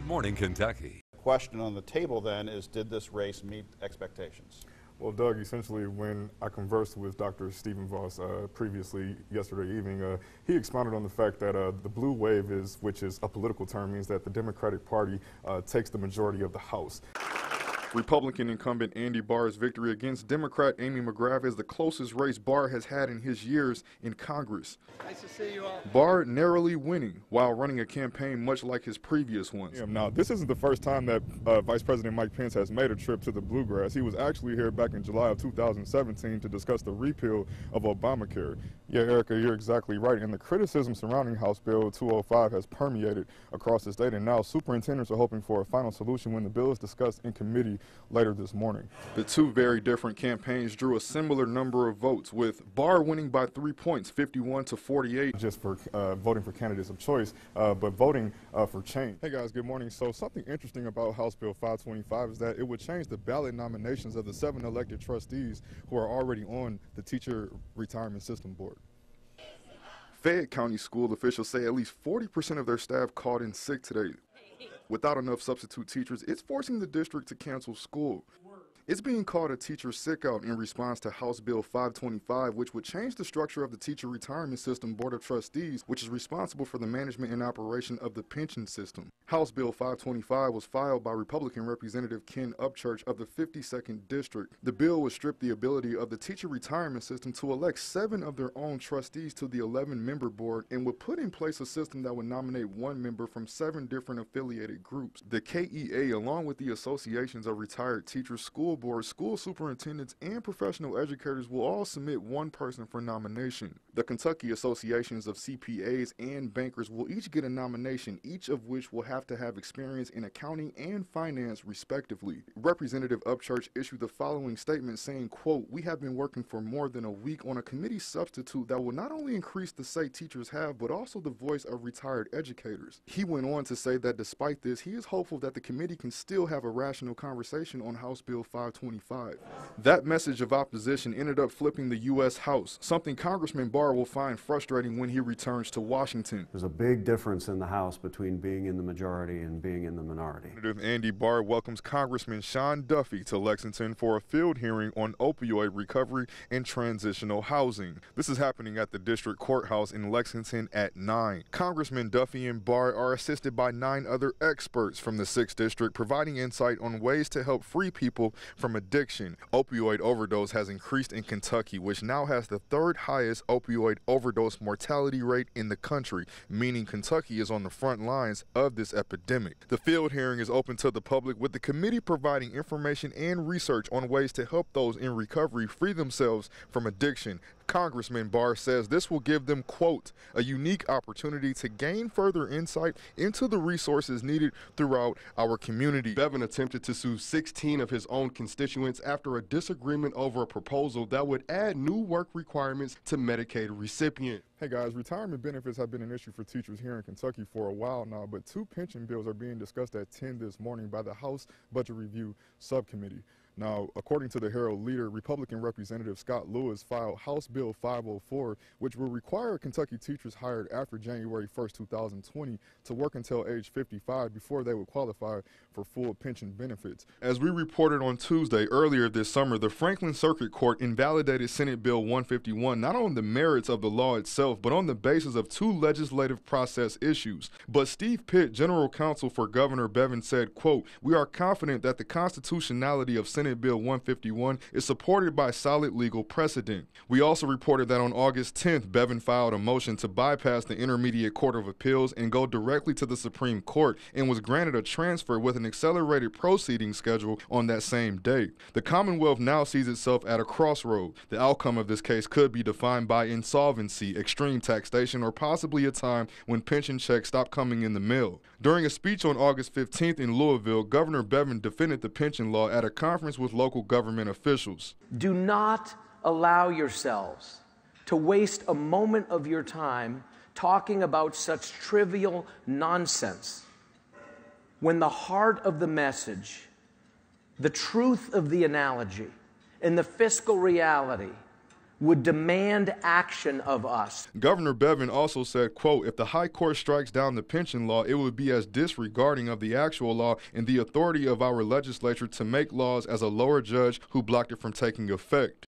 Good Morning Kentucky. The question on the table then is, did this race meet expectations? Well, Doug, essentially when I conversed with Dr. Stephen Voss previously yesterday evening, he expounded on the fact that the blue wave which is a political term, means that the Democratic Party takes the majority of the House. Republican incumbent Andy Barr's victory against Democrat Amy McGrath is the closest race Barr has had in his years in Congress. Nice to see you all. Barr narrowly winning while running a campaign much like his previous ones. Now, this isn't the first time that Vice President Mike Pence has made a trip to the Bluegrass. He was actually here back in July of 2017 to discuss the repeal of Obamacare. Yeah, Erica, you're exactly right. And the criticism surrounding House Bill 205 has permeated across the state, and now superintendents are hoping for a final solution when the bill is discussed in committee later this morning. The two very different campaigns drew a similar number of votes, with Barr winning by 3 points, 51 to 48, just for voting for candidates of choice, but voting for change. Hey guys, good morning. So something interesting about House Bill 525 is that it would change the ballot nominations of the 7 elected trustees who are already on the Teacher Retirement System Board. Fayette County school officials say at least 40% of their staff called in sick today. Without enough substitute teachers, it's forcing the district to cancel school. It's being called a teacher sick-out in response to House Bill 525, which would change the structure of the Teacher Retirement System Board of Trustees, which is responsible for the management and operation of the pension system. House Bill 525 was filed by Republican Representative Ken Upchurch of the 52nd District. The bill would strip the ability of the Teacher Retirement System to elect 7 of their own trustees to the 11-member board, and would put in place a system that would nominate 1 member from 7 different affiliated groups. The KEA, along with the associations of retired teachers, school boards, school superintendents, and professional educators, will all submit 1 person for nomination. The Kentucky Associations of CPAs and bankers will each get a nomination, each of which will have to have experience in accounting and finance, respectively. Representative Upchurch issued the following statement saying, quote, "We have been working for more than a week on a committee substitute that will not only increase the say teachers have, but also the voice of retired educators." He went on to say that despite this, he is hopeful that the committee can still have a rational conversation on House Bill 525. That message of opposition ended up flipping the U.S. House, something Congressman Barr will find frustrating when he returns to Washington. There's a big difference in the House between being in the majority and being in the minority. Representative Andy Barr welcomes Congressman Sean Duffy to Lexington for a field hearing on opioid recovery and transitional housing. This is happening at the District Courthouse in Lexington at 9. Congressman Duffy and Barr are assisted by 9 other experts from the 6th District, providing insight on ways to help free people from addiction. Opioid overdose has increased in Kentucky, which now has the 3rd highest opioid overdose mortality rate in the country, meaning Kentucky is on the front lines of this epidemic. The field hearing is open to the public, with the committee providing information and research on ways to help those in recovery free themselves from addiction. Congressman Barr says this will give them, quote, "a unique opportunity to gain further insight into the resources needed throughout our community." Bevin attempted to sue 16 of his own constituents after a disagreement over a proposal that would add new work requirements to Medicaid recipients. Hey guys, retirement benefits have been an issue for teachers here in Kentucky for a while now, but 2 pension bills are being discussed at 10 this morning by the House Budget Review Subcommittee. Now, according to the Herald Leader, Republican Representative Scott Lewis filed House Bill 504, which will require Kentucky teachers hired after January 1st, 2020 to work until age 55 before they would qualify for full pension benefits. As we reported on Tuesday earlier this summer, the Franklin Circuit Court invalidated Senate Bill 151 not on the merits of the law itself, but on the basis of 2 legislative process issues. But Steve Pitt, General Counsel for Governor Bevin, said, quote, "We are confident that the constitutionality of Senate Bill 151 is supported by solid legal precedent." We also reported that on August 10th, Bevin filed a motion to bypass the Intermediate Court of Appeals and go directly to the Supreme Court, and was granted a transfer with an accelerated proceeding schedule on that same day. The Commonwealth now sees itself at a crossroad. The outcome of this case could be defined by insolvency, extreme taxation, or possibly a time when pension checks stop coming in the mail. During a speech on August 15th in Louisville, Governor Bevin defended the pension law at a conference with local government officials. Do not allow yourselves to waste a moment of your time talking about such trivial nonsense, when the heart of the message, the truth of the analogy, and the fiscal reality would demand action of us. Governor Bevin also said, quote, if the High Court strikes down the pension law, it would be as disregarding of the actual law and the authority of our legislature to make laws as a lower judge who blocked it from taking effect.